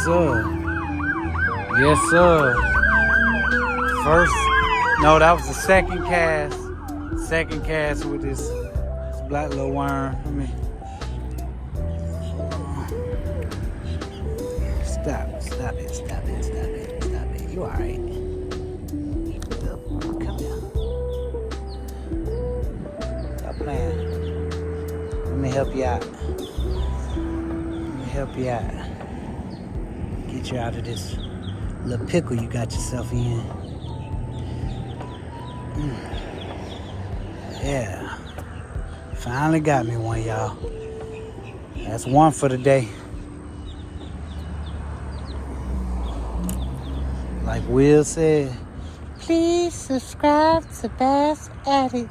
sir. Yes, sir. First, no, that was the second cast. Second cast with this black little worm. Let me stop it. You alright? Come here. Stop playing. Let me help you out. Get you out of this little pickle you got yourself in. Yeah. Finally got me one, y'all. That's one for the day. Like Will said, please subscribe to Bass Addict.